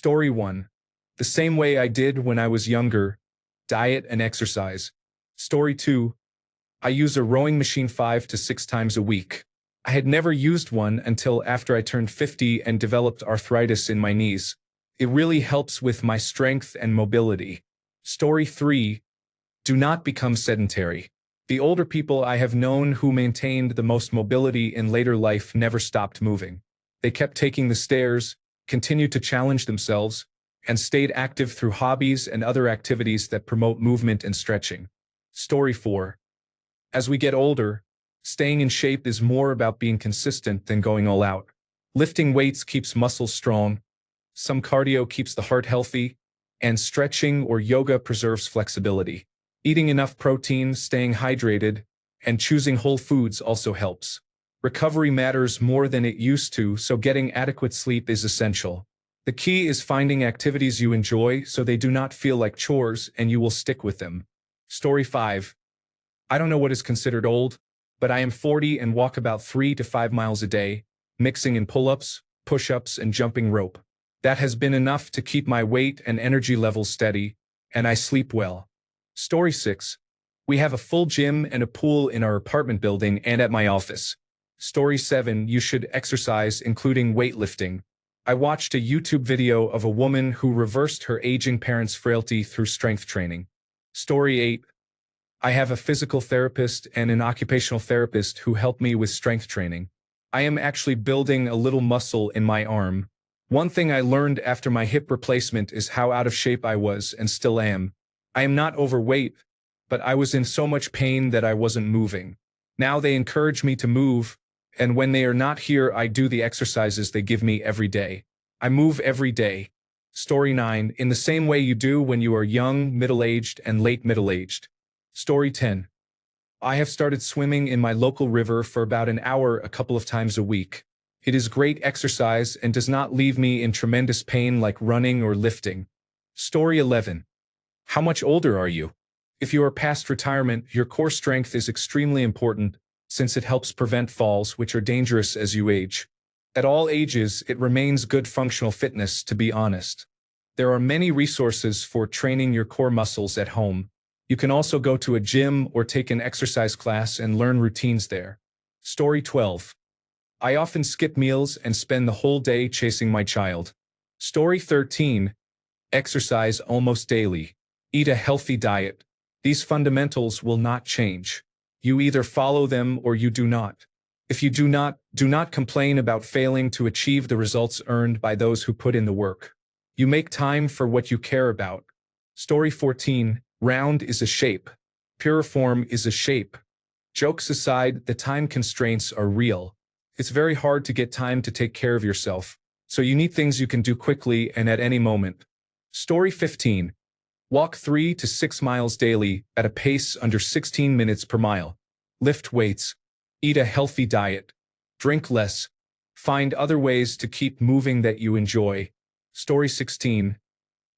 Story 1. The same way I did when I was younger. Diet and exercise. Story 2. I use a rowing machine 5 to 6 times a week. I had never used one until after I turned 50 and developed arthritis in my knees. It really helps with my strength and mobility. Story 3. Do not become sedentary. The older people I have known who maintained the most mobility in later life never stopped moving. They kept taking the stairs, continued to challenge themselves, and stayed active through hobbies and other activities that promote movement and stretching. Story 4. As we get older, staying in shape is more about being consistent than going all out. Lifting weights keeps muscles strong, some cardio keeps the heart healthy, and stretching or yoga preserves flexibility. Eating enough protein, staying hydrated, and choosing whole foods also helps. Recovery matters more than it used to, so getting adequate sleep is essential. The key is finding activities you enjoy so they do not feel like chores and you will stick with them. Story 5. I don't know what is considered old, but I am 40 and walk about 3 to 5 miles a day, mixing in pull-ups, push-ups, and jumping rope. That has been enough to keep my weight and energy levels steady, and I sleep well. Story 6. We have a full gym and a pool in our apartment building and at my office. Story 7. You should exercise, including weightlifting. I watched a YouTube video of a woman who reversed her aging parents' frailty through strength training. Story 8. I have a physical therapist and an occupational therapist who help me with strength training. I am actually building a little muscle in my arm. One thing I learned after my hip replacement is how out of shape I was and still am. I am not overweight, but I was in so much pain that I wasn't moving. Now they encourage me to move, and when they are not here, I do the exercises they give me every day. I move every day. Story 9. In the same way you do when you are young, middle-aged, and late middle-aged. Story 10. I have started swimming in my local river for about an hour a couple of times a week. It is great exercise and does not leave me in tremendous pain like running or lifting. Story 11. How much older are you? If you are past retirement, your core strength is extremely important since it helps prevent falls, which are dangerous as you age. At all ages, it remains good functional fitness, to be honest. There are many resources for training your core muscles at home. You can also go to a gym or take an exercise class and learn routines there. Story 12. I often skip meals and spend the whole day chasing my child. Story 13. Exercise almost daily. Eat a healthy diet. These fundamentals will not change. You either follow them or you do not. If you do not complain about failing to achieve the results earned by those who put in the work. You make time for what you care about. Story 14. Round is a shape. Piriform is a shape. Jokes aside, the time constraints are real. It's very hard to get time to take care of yourself, so you need things you can do quickly and at any moment. Story 15. Walk 3 to 6 miles daily at a pace under 16 minutes per mile. Lift weights. Eat a healthy diet. Drink less. Find other ways to keep moving that you enjoy. Story 16.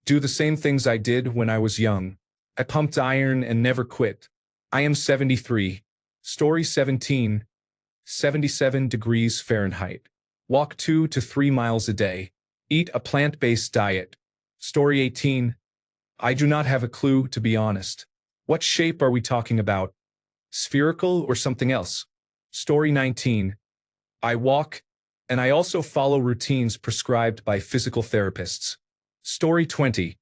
Do the same things I did when I was young. I pumped iron and never quit. I am 73. Story 17. 77 degrees Fahrenheit. Walk 2 to 3 miles a day. Eat a plant-based diet. Story 18. I do not have a clue, to be honest. What shape are we talking about? Spherical or something else? Story 19. I walk, and I also follow routines prescribed by physical therapists. Story 20.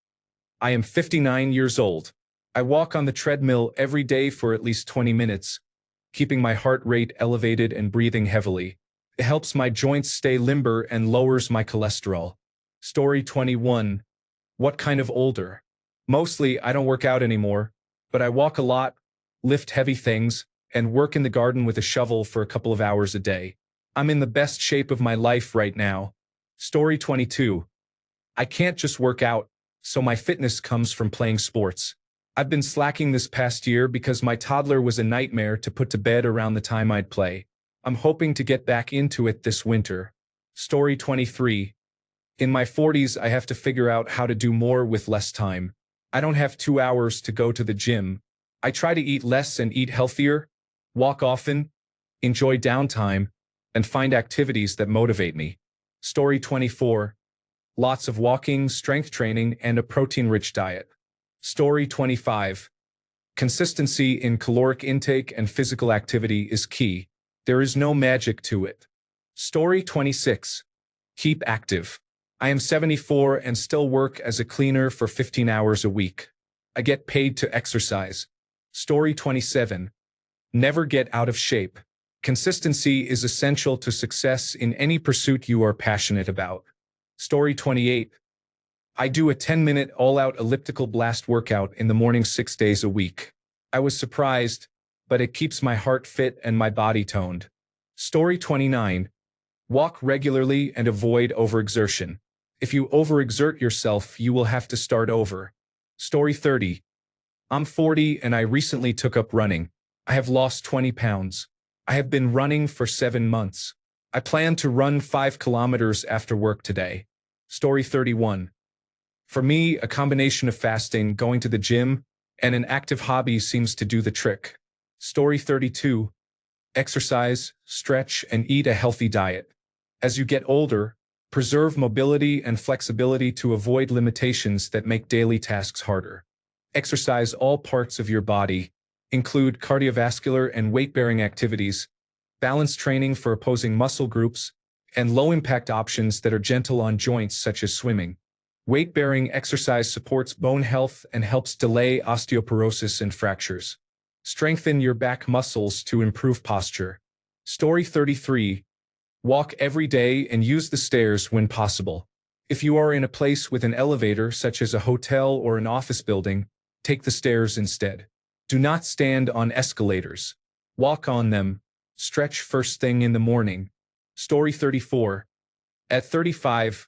I am 59 years old. I walk on the treadmill every day for at least 20 minutes, keeping my heart rate elevated and breathing heavily. It helps my joints stay limber and lowers my cholesterol. Story 21. What kind of older? Mostly, I don't work out anymore, but I walk a lot, lift heavy things, and work in the garden with a shovel for a couple of hours a day. I'm in the best shape of my life right now. Story 22. I can't just work out, so my fitness comes from playing sports. I've been slacking this past year because my toddler was a nightmare to put to bed around the time I'd play. I'm hoping to get back into it this winter. Story 23. In my 40s, I have to figure out how to do more with less time. I don't have 2 hours to go to the gym. I try to eat less and eat healthier, walk often, enjoy downtime, and find activities that motivate me. Story 24. lots of walking, strength training, and a protein-rich diet. Story 25. Consistency in caloric intake and physical activity is key. There is no magic to it. Story 26. Keep active. I am 74 and still work as a cleaner for 15 hours a week. I get paid to exercise. Story 27. Never get out of shape. Consistency is essential to success in any pursuit you are passionate about. Story 28. I do a 10-minute all-out elliptical blast workout in the morning 6 days a week. I was surprised, but it keeps my heart fit and my body toned. Story 29. Walk regularly and avoid overexertion. If you overexert yourself, you will have to start over. Story 30. I'm 40 and I recently took up running. I have lost 20 pounds. I have been running for 7 months. I plan to run 5 kilometers after work today. Story 31. For me, a combination of fasting, going to the gym, and an active hobby seems to do the trick. Story 32. Exercise, stretch, and eat a healthy diet. As you get older, preserve mobility and flexibility to avoid limitations that make daily tasks harder. Exercise all parts of your body, include cardiovascular and weight-bearing activities, balanced training for opposing muscle groups, and low-impact options that are gentle on joints such as swimming. Weight-bearing exercise supports bone health and helps delay osteoporosis and fractures. Strengthen your back muscles to improve posture. Story 33. Walk every day and use the stairs when possible. If you are in a place with an elevator, such as a hotel or an office building, take the stairs instead. Do not stand on escalators. Walk on them. Stretch first thing in the morning. Story 34. At 35,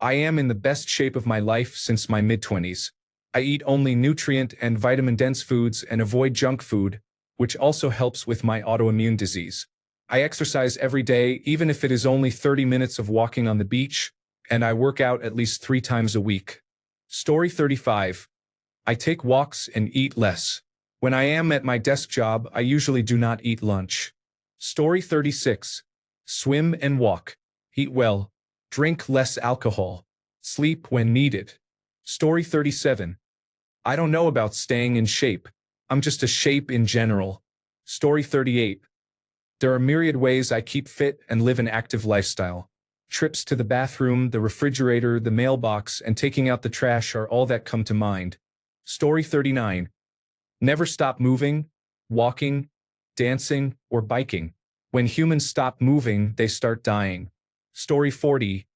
I am in the best shape of my life since my mid-20s. I eat only nutrient and vitamin-dense foods and avoid junk food, which also helps with my autoimmune disease. I exercise every day, even if it is only 30 minutes of walking on the beach, and I work out at least 3 times a week. Story 35. I take walks and eat less. When I am at my desk job, I usually do not eat lunch. Story 36. Swim and walk. Eat well. Drink less alcohol. Sleep when needed. Story 37. I don't know about staying in shape. I'm just a shape in general. Story 38. There are myriad ways I keep fit and live an active lifestyle. Trips to the bathroom, the refrigerator, the mailbox, and taking out the trash are all that come to mind. Story 39. Never stop moving, walking, dancing, or biking. When humans stop moving, they start dying. Story 40.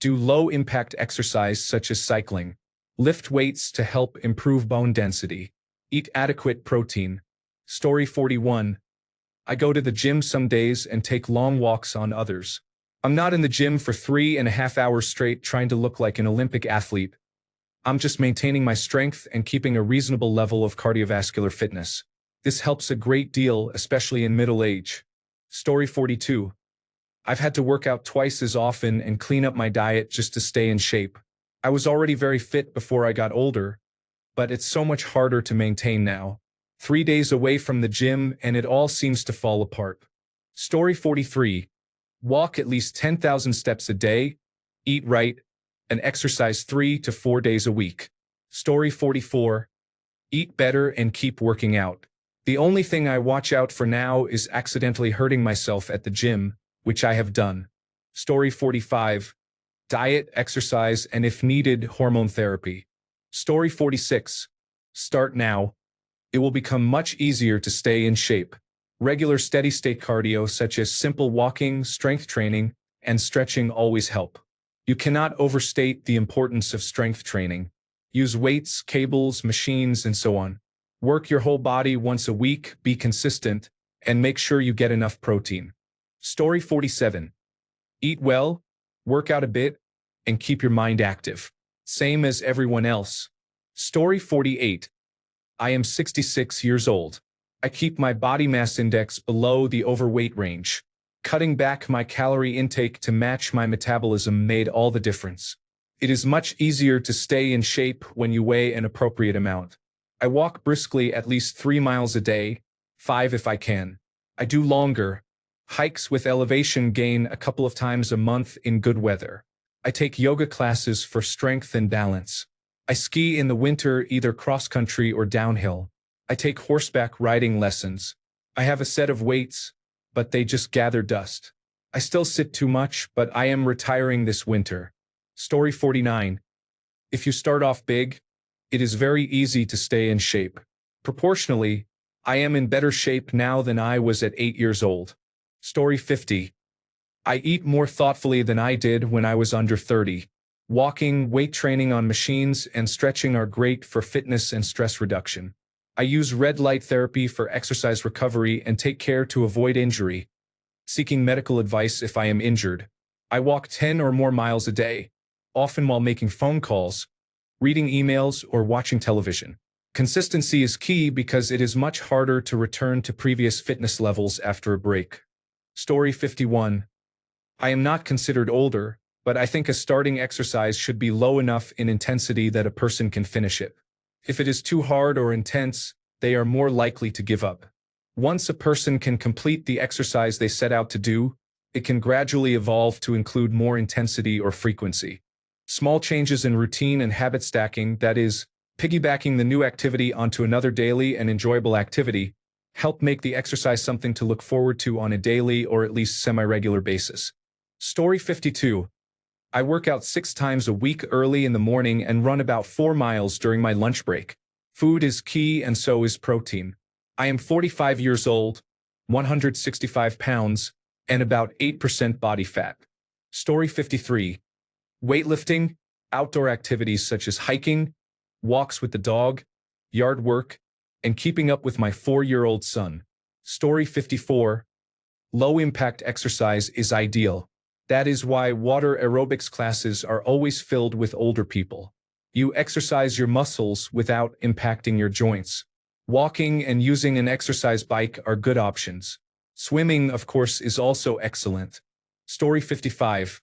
Do low-impact exercise such as cycling. Lift weights to help improve bone density. Eat adequate protein. Story 41. I go to the gym some days and take long walks on others. I'm not in the gym for 3.5 hours straight trying to look like an Olympic athlete. I'm just maintaining my strength and keeping a reasonable level of cardiovascular fitness. This helps a great deal, especially in middle age. Story 42. I've had to work out twice as often and clean up my diet just to stay in shape. I was already very fit before I got older, but it's so much harder to maintain now. 3 days away from the gym and it all seems to fall apart. Story 43. Walk at least 10,000 steps a day, eat right, and exercise 3 to 4 days a week. Story 44. Eat better and keep working out. The only thing I watch out for now is accidentally hurting myself at the gym, which I have done. Story 45. Diet, exercise, and if needed, hormone therapy. Story 46. Start now. It will become much easier to stay in shape. Regular steady-state cardio such as simple walking, strength training, and stretching always help. You cannot overstate the importance of strength training. Use weights, cables, machines, and so on. Work your whole body once a week, be consistent, and make sure you get enough protein. Story 47. Eat well, work out a bit, and keep your mind active. Same as everyone else. Story 48. I am 66 years old. I keep my body mass index below the overweight range. Cutting back my calorie intake to match my metabolism made all the difference. It is much easier to stay in shape when you weigh an appropriate amount. I walk briskly at least 3 miles a day, 5 if I can. I do longer hikes with elevation gain a couple of times a month in good weather. I take yoga classes for strength and balance. I ski in the winter, either cross-country or downhill. I take horseback riding lessons. I have a set of weights, but they just gather dust. I still sit too much, but I am retiring this winter. Story 49. If you start off big, it is very easy to stay in shape. Proportionally, I am in better shape now than I was at 8 years old. Story 50. I eat more thoughtfully than I did when I was under 30. Walking, weight training on machines, and stretching are great for fitness and stress reduction. I use red light therapy for exercise recovery and take care to avoid injury, seeking medical advice if I am injured. I walk 10 or more miles a day, often while making phone calls, reading emails, or watching television. Consistency is key because it is much harder to return to previous fitness levels after a break. Story 51. I am not considered older, but I think a starting exercise should be low enough in intensity that a person can finish it. If it is too hard or intense, they are more likely to give up. Once a person can complete the exercise they set out to do, it can gradually evolve to include more intensity or frequency. Small changes in routine and habit stacking, that is, piggybacking the new activity onto another daily and enjoyable activity, help make the exercise something to look forward to on a daily or at least semi-regular basis. Story 52. I work out 6 times a week early in the morning and run about 4 miles during my lunch break. Food is key and so is protein. I am 45 years old, 165 pounds, and about 8% body fat. Story 53. Weightlifting, outdoor activities such as hiking, walks with the dog, yard work, and keeping up with my 4-year-old son. Story 54. Low-impact exercise is ideal. That is why water aerobics classes are always filled with older people. You exercise your muscles without impacting your joints. Walking and using an exercise bike are good options. Swimming, of course, is also excellent. Story 55.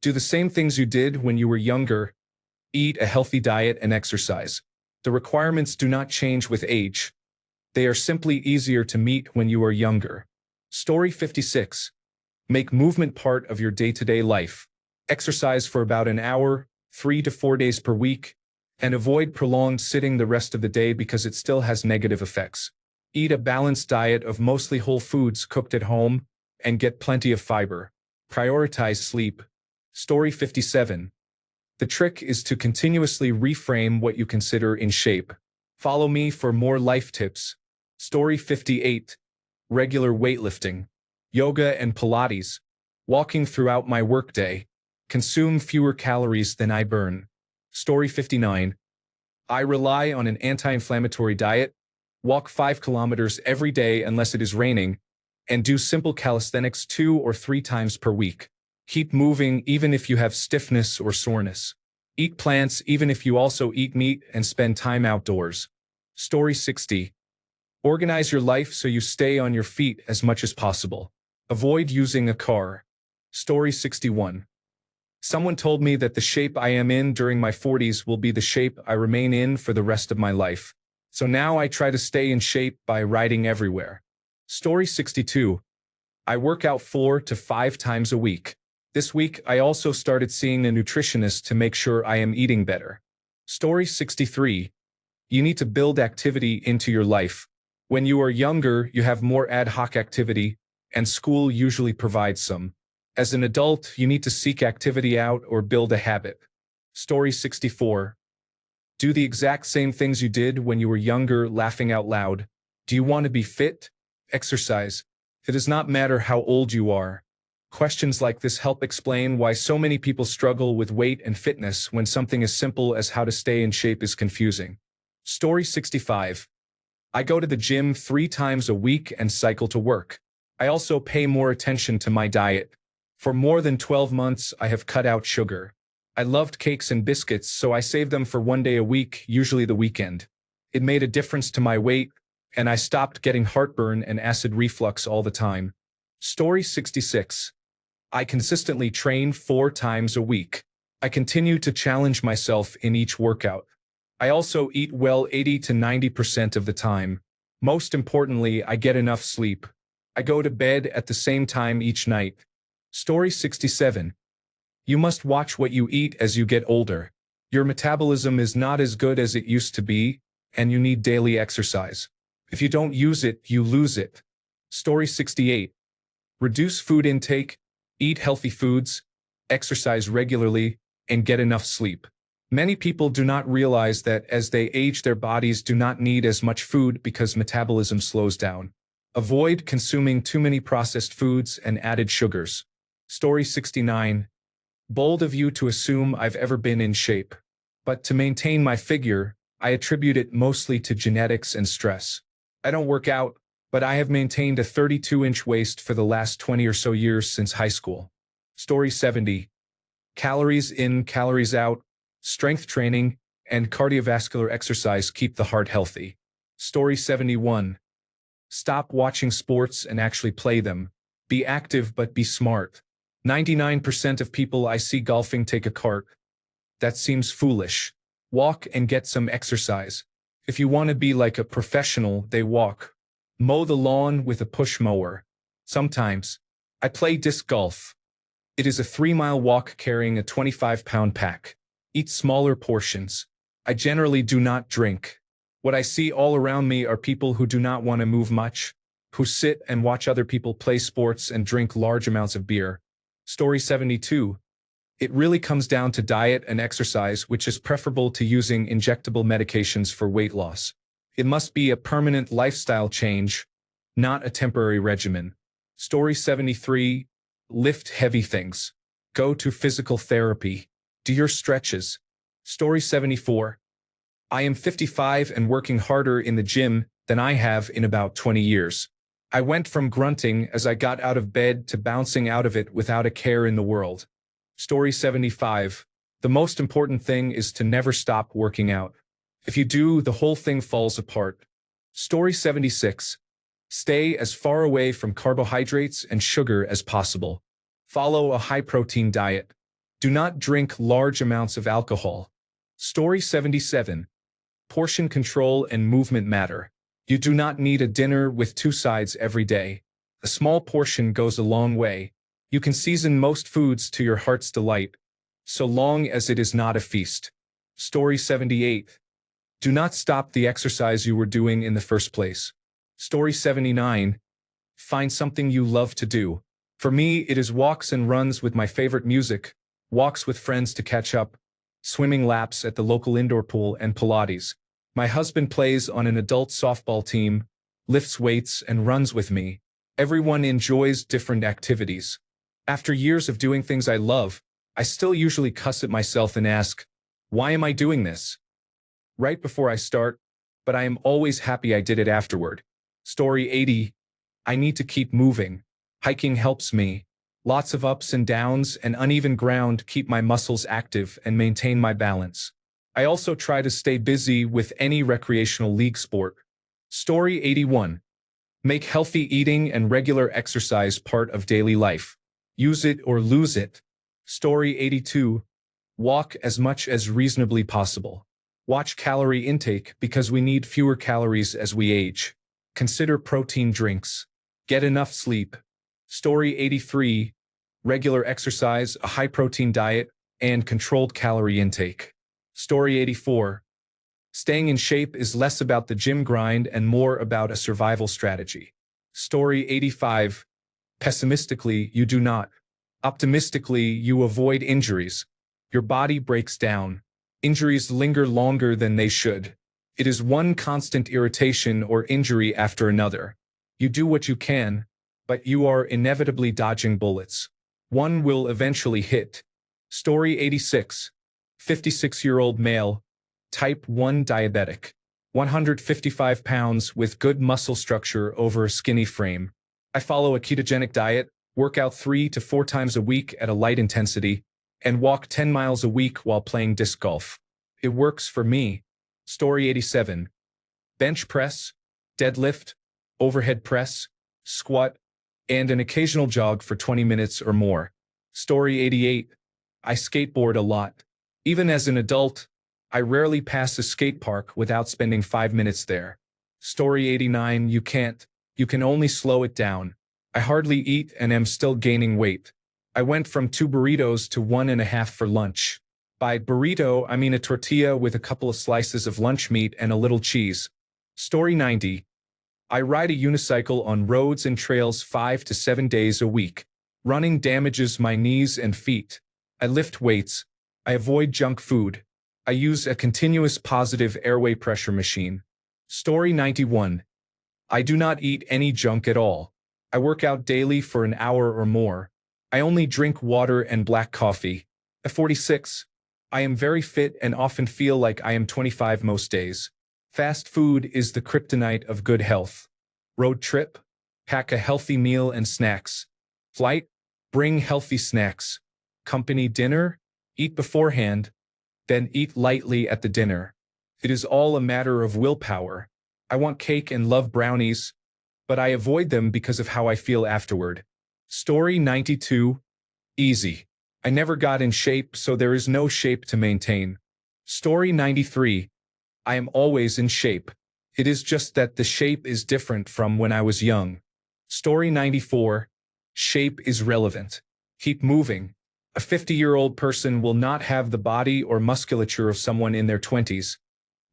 Do the same things you did when you were younger. Eat a healthy diet and exercise. The requirements do not change with age. They are simply easier to meet when you are younger. Story 56. Make movement part of your day-to-day life. Exercise for about an hour, 3 to 4 days per week, and avoid prolonged sitting the rest of the day because it still has negative effects. Eat a balanced diet of mostly whole foods cooked at home, and get plenty of fiber. Prioritize sleep. Story 57. The trick is to continuously reframe what you consider in shape. Follow me for more life tips. Story 58. Regular weightlifting, yoga and Pilates, walking throughout my workday. Consume fewer calories than I burn. Story 59. I rely on an anti-inflammatory diet, walk 5 kilometers every day unless it is raining, and do simple calisthenics 2 or 3 times per week. Keep moving even if you have stiffness or soreness. Eat plants even if you also eat meat and spend time outdoors. Story 60. Organize your life so you stay on your feet as much as possible. Avoid using a car. Story 61. Someone told me that the shape I am in during my 40s will be the shape I remain in for the rest of my life. So now I try to stay in shape by riding everywhere. Story 62. I work out 4 to 5 times a week. This week, I also started seeing a nutritionist to make sure I am eating better. Story 63. You need to build activity into your life. When you are younger, you have more ad hoc activity, and school usually provides some. As an adult, you need to seek activity out or build a habit. Story 64. Do the exact same things you did when you were younger, laughing out loud. Do you want to be fit? Exercise. It does not matter how old you are. Questions like this help explain why so many people struggle with weight and fitness when something as simple as how to stay in shape is confusing. Story 65. I go to the gym 3 times a week and cycle to work. I also pay more attention to my diet. For more than 12 months, I have cut out sugar. I loved cakes and biscuits, so I saved them for 1 day a week, usually the weekend. It made a difference to my weight, and I stopped getting heartburn and acid reflux all the time. Story 66. I consistently train 4 times a week. I continue to challenge myself in each workout. I also eat well 80 to 90% of the time. Most importantly, I get enough sleep. I go to bed at the same time each night. Story 67. You must watch what you eat as you get older. Your metabolism is not as good as it used to be, and you need daily exercise. If you don't use it, you lose it. Story 68. Reduce food intake, eat healthy foods, exercise regularly, and get enough sleep. Many people do not realize that as they age, their bodies do not need as much food because metabolism slows down. Avoid consuming too many processed foods and added sugars. Story 69. Bold of you to assume I've ever been in shape. But to maintain my figure, I attribute it mostly to genetics and stress. I don't work out, but I have maintained a 32-inch waist for the last 20 or so years since high school. Story 70. Calories in, calories out, strength training, and cardiovascular exercise keep the heart healthy. Story 71. Stop watching sports and actually play them. Be active but be smart. 99% of people I see golfing take a cart. That seems foolish. Walk and get some exercise. If you want to be like a professional, they walk. Mow the lawn with a push mower. Sometimes. I play disc golf. It is a 3-mile walk carrying a 25-pound pack. Eat smaller portions. I generally do not drink. What I see all around me are people who do not want to move much, who sit and watch other people play sports and drink large amounts of beer. Story 72. It really comes down to diet and exercise, which is preferable to using injectable medications for weight loss. It must be a permanent lifestyle change, not a temporary regimen. Story 73. Lift heavy things. Go to physical therapy. Do your stretches. Story 74. I am 55 and working harder in the gym than I have in about 20 years. I went from grunting as I got out of bed to bouncing out of it without a care in the world. Story 75. The most important thing is to never stop working out. If you do, the whole thing falls apart. Story 76. Stay as far away from carbohydrates and sugar as possible. Follow a high-protein diet. Do not drink large amounts of alcohol. Story 77. Portion control and movement matter. You do not need a dinner with 2 sides every day. A small portion goes a long way. You can season most foods to your heart's delight, so long as it is not a feast. Story 78. Do not stop the exercise you were doing in the first place. Story 79. Find something you love to do. For me, it is walks and runs with my favorite music, walks with friends to catch up, swimming laps at the local indoor pool, and Pilates. My husband plays on an adult softball team, lifts weights, and runs with me. Everyone enjoys different activities. After years of doing things I love, I still usually cuss at myself and ask, why am I doing this? Right before I start, but I am always happy I did it afterward. Story 80. I need to keep moving. Hiking helps me. Lots of ups and downs and uneven ground keep my muscles active and maintain my balance. I also try to stay busy with any recreational league sport. Story 81. Make healthy eating and regular exercise part of daily life. Use it or lose it. Story 82. Walk as much as reasonably possible. Watch calorie intake because we need fewer calories as we age. Consider protein drinks. Get enough sleep. Story 83. Regular exercise, a high-protein diet, and controlled calorie intake. Story 84. Staying in shape is less about the gym grind and more about a survival strategy. Story 85. Pessimistically, you do not. Optimistically, you avoid injuries. Your body breaks down. Injuries linger longer than they should. It is one constant irritation or injury after another. You do what you can, but you are inevitably dodging bullets. One will eventually hit. Story 86. 56-year-old male, type 1 diabetic, 155 pounds with good muscle structure over a skinny frame. I follow a ketogenic diet, work out 3 to 4 times a week at a light intensity, and walk 10 miles a week while playing disc golf. It works for me. Story 87. Bench press, deadlift, overhead press, squat, and an occasional jog for 20 minutes or more. Story 88. I skateboard a lot. Even as an adult, I rarely pass a skate park without spending 5 minutes there. Story 89. You can only slow it down. I hardly eat and am still gaining weight. I went from 2 burritos to 1.5 for lunch. By burrito, I mean a tortilla with a couple of slices of lunch meat and a little cheese. Story 90. I ride a unicycle on roads and trails 5 to 7 days a week. Running damages my knees and feet. I lift weights. I avoid junk food. I use a continuous positive airway pressure machine. Story 91. I do not eat any junk at all. I work out daily for an hour or more. I only drink water and black coffee. At 46. I am very fit and often feel like I am 25 most days. Fast food is the kryptonite of good health. Road trip? Pack a healthy meal and snacks. Flight? Bring healthy snacks. Company dinner? Eat beforehand, then eat lightly at the dinner. It is all a matter of willpower. I want cake and love brownies, but I avoid them because of how I feel afterward. Story 92. Easy. I never got in shape, so there is no shape to maintain. Story 93. I am always in shape. It is just that the shape is different from when I was young. Story 94. Shape is relevant. Keep moving. A 50-year-old person will not have the body or musculature of someone in their 20s,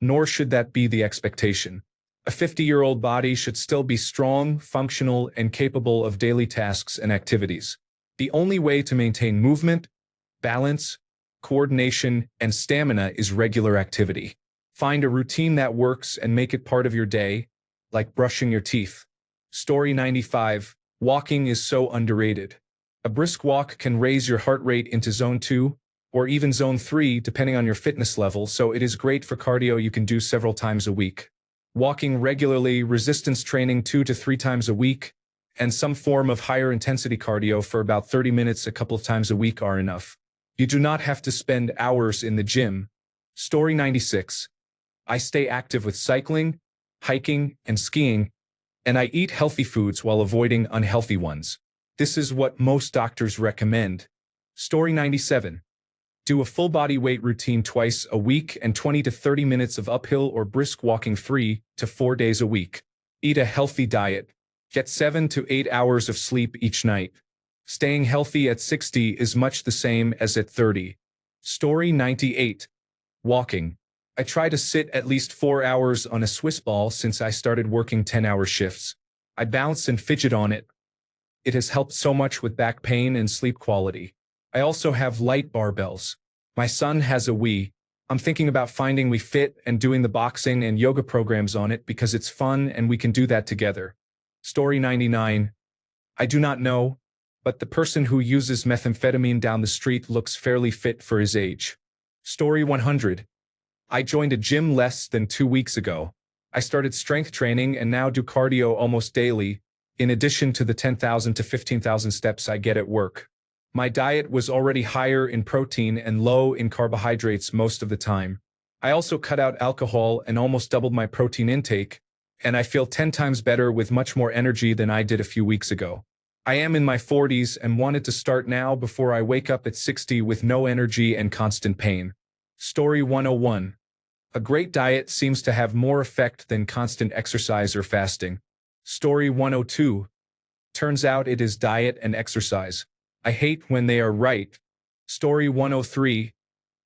nor should that be the expectation. A 50-year-old body should still be strong, functional, and capable of daily tasks and activities. The only way to maintain movement, balance, coordination, and stamina is regular activity. Find a routine that works and make it part of your day, like brushing your teeth. Story 95. Walking is so underrated. A brisk walk can raise your heart rate into zone 2, or even zone 3 depending on your fitness level, so it is great for cardio you can do several times a week. Walking regularly, resistance training 2 to 3 times a week, and some form of higher intensity cardio for about 30 minutes a couple of times a week are enough. You do not have to spend hours in the gym. Story 96. I stay active with cycling, hiking, and skiing, and I eat healthy foods while avoiding unhealthy ones. This is what most doctors recommend. Story 97. Do a full body weight routine twice a week and 20 to 30 minutes of uphill or brisk walking 3 to 4 days a week. Eat a healthy diet. Get 7 to 8 hours of sleep each night. Staying healthy at 60 is much the same as at 30. Story 98. Walking. I try to sit at least 4 hours on a Swiss ball since I started working 10-hour shifts. I bounce and fidget on it. It has helped so much with back pain and sleep quality. I also have light barbells. My son has a Wii. I'm thinking about finding Wii Fit and doing the boxing and yoga programs on it because it's fun and we can do that together. Story 99. I do not know, but the person who uses methamphetamine down the street looks fairly fit for his age. Story 100. I joined a gym less than 2 weeks ago. I started strength training and now do cardio almost daily, in addition to the 10,000 to 15,000 steps I get at work. My diet was already higher in protein and low in carbohydrates most of the time. I also cut out alcohol and almost doubled my protein intake, and I feel 10 times better with much more energy than I did a few weeks ago. I am in my 40s and wanted to start now before I wake up at 60 with no energy and constant pain. Story 101. A great diet seems to have more effect than constant exercise or fasting. Story 102. Turns out it is diet and exercise. I hate when they are right. Story 103.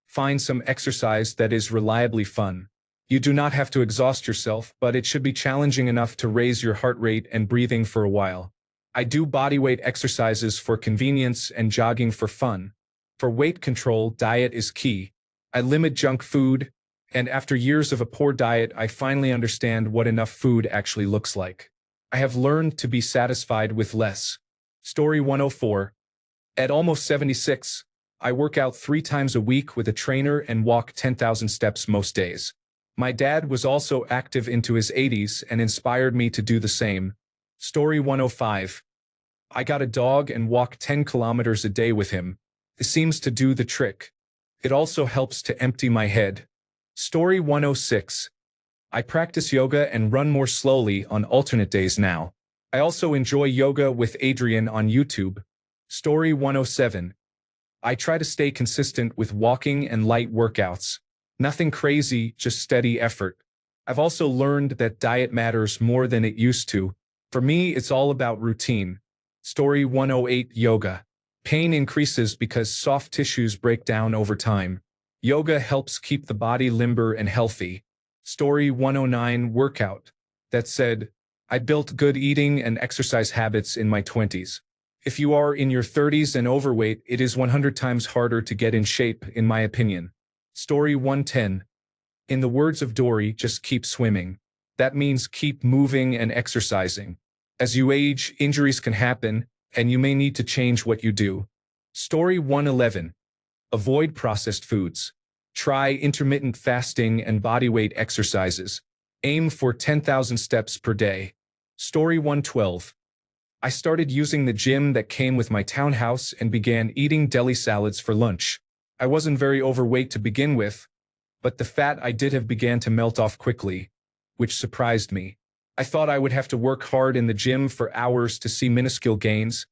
Find some exercise that is reliably fun. You do not have to exhaust yourself, but it should be challenging enough to raise your heart rate and breathing for a while. I do bodyweight exercises for convenience and jogging for fun. For weight control, diet is key. I limit junk food, and after years of a poor diet, I finally understand what enough food actually looks like. I have learned to be satisfied with less. Story 104. At almost 76, I work out 3 times a week with a trainer and walk 10,000 steps most days. My dad was also active into his 80s and inspired me to do the same. Story 105. I got a dog and walk 10 kilometers a day with him. It seems to do the trick. It also helps to empty my head. Story 106. I practice yoga and run more slowly on alternate days now. I also enjoy yoga with Adrian on YouTube. Story 107. I try to stay consistent with walking and light workouts. Nothing crazy, just steady effort. I've also learned that diet matters more than it used to. For me, it's all about routine. Story 108. Yoga. Pain increases because soft tissues break down over time. Yoga helps keep the body limber and healthy. Story 109 Workout. That said, I built good eating and exercise habits in my 20s. If you are in your 30s and overweight, it is 100 times harder to get in shape, in my opinion. Story 110. In the words of Dory, just keep swimming. That means keep moving and exercising. As you age, injuries can happen, and you may need to change what you do. Story 111. Avoid processed foods. Try intermittent fasting and bodyweight exercises. Aim for 10,000 steps per day. Story 112. I started using the gym that came with my townhouse and began eating deli salads for lunch. I wasn't very overweight to begin with, but the fat I did have began to melt off quickly, which surprised me. I thought I would have to work hard in the gym for hours to see minuscule gains,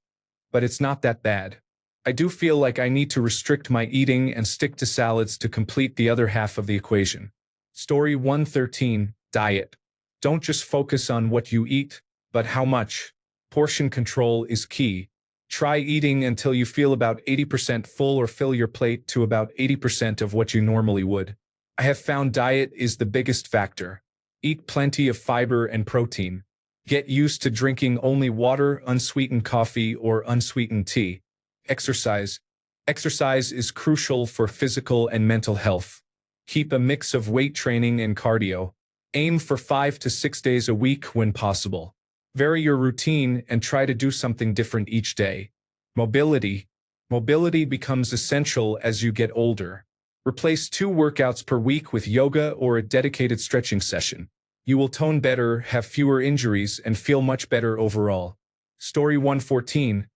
but it's not that bad. I do feel like I need to restrict my eating and stick to salads to complete the other half of the equation. Story 113. Diet. Don't just focus on what you eat, but how much. Portion control is key. Try eating until you feel about 80% full or fill your plate to about 80% of what you normally would. I have found diet is the biggest factor. Eat plenty of fiber and protein. Get used to drinking only water, unsweetened coffee, or unsweetened tea. Exercise. Exercise is crucial for physical and mental health. Keep a mix of weight training and cardio. Aim for 5 to 6 days a week when possible. Vary your routine and try to do something different each day. Mobility. Mobility becomes essential as you get older. Replace 2 workouts per week with yoga or a dedicated stretching session. You will tone better, have fewer injuries, and feel much better overall. Story 114.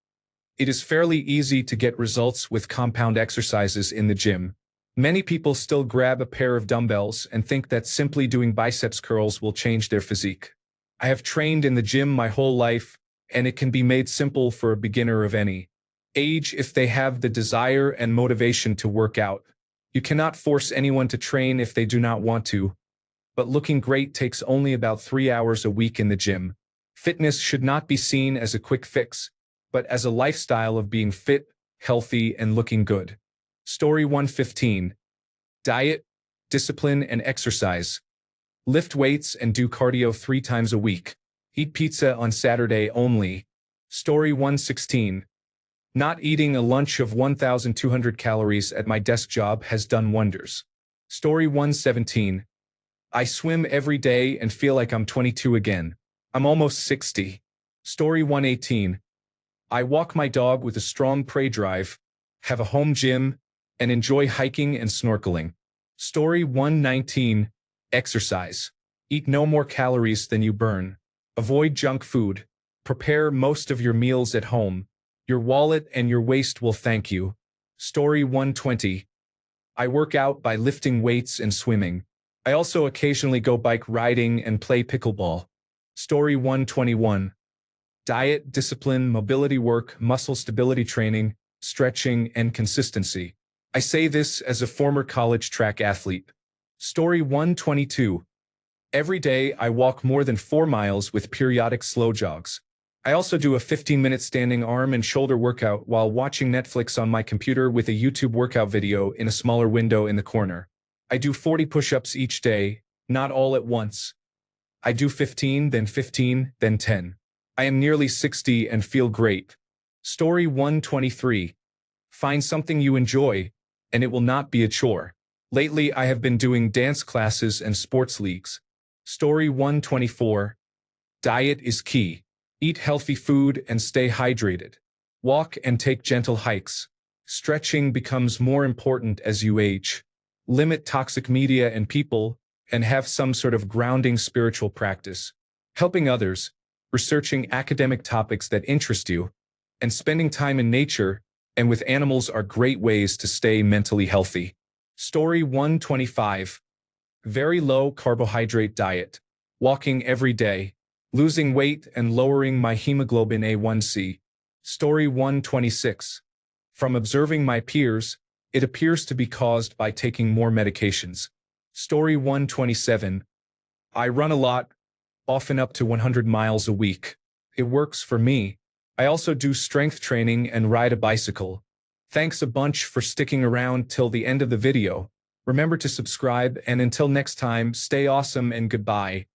It is fairly easy to get results with compound exercises in the gym. Many people still grab a pair of dumbbells and think that simply doing biceps curls will change their physique. I have trained in the gym my whole life, and it can be made simple for a beginner of any age if they have the desire and motivation to work out. You cannot force anyone to train if they do not want to, but looking great takes only about 3 hours a week in the gym. Fitness should not be seen as a quick fix, but as a lifestyle of being fit, healthy, and looking good. Story 115. Diet, discipline, and exercise. Lift weights and do cardio 3 times a week. Eat pizza on Saturday only. Story 116. Not eating a lunch of 1,200 calories at my desk job has done wonders. Story 117. I swim every day and feel like I'm 22 again. I'm almost 60. Story 118. I walk my dog with a strong prey drive, have a home gym, and enjoy hiking and snorkeling. Story 119. Exercise. Eat no more calories than you burn. Avoid junk food. Prepare most of your meals at home. Your wallet and your waist will thank you. Story 120. I work out by lifting weights and swimming. I also occasionally go bike riding and play pickleball. Story 121. Diet, discipline, mobility work, muscle stability training, stretching, and consistency. I say this as a former college track athlete. Story 122. Every day I walk more than 4 miles with periodic slow jogs. I also do a 15-minute standing arm and shoulder workout while watching Netflix on my computer with a YouTube workout video in a smaller window in the corner. I do 40 push-ups each day, not all at once. I do 15, then 15, then 10. I am nearly 60 and feel great. Story 123. Find something you enjoy, and it will not be a chore. Lately, I have been doing dance classes and sports leagues. Story 124. Diet is key. Eat healthy food and stay hydrated. Walk and take gentle hikes. Stretching becomes more important as you age. Limit toxic media and people, and have some sort of grounding spiritual practice. Helping others, researching academic topics that interest you, and spending time in nature and with animals are great ways to stay mentally healthy. Story 125. Very low carbohydrate diet. Walking every day. Losing weight and lowering my hemoglobin A1C. Story 126. From observing my peers, it appears to be caused by taking more medications. Story 127. I run a lot, often up to 100 miles a week. It works for me. I also do strength training and ride a bicycle. Thanks a bunch for sticking around till the end of the video. Remember to subscribe, and until next time, stay awesome and goodbye.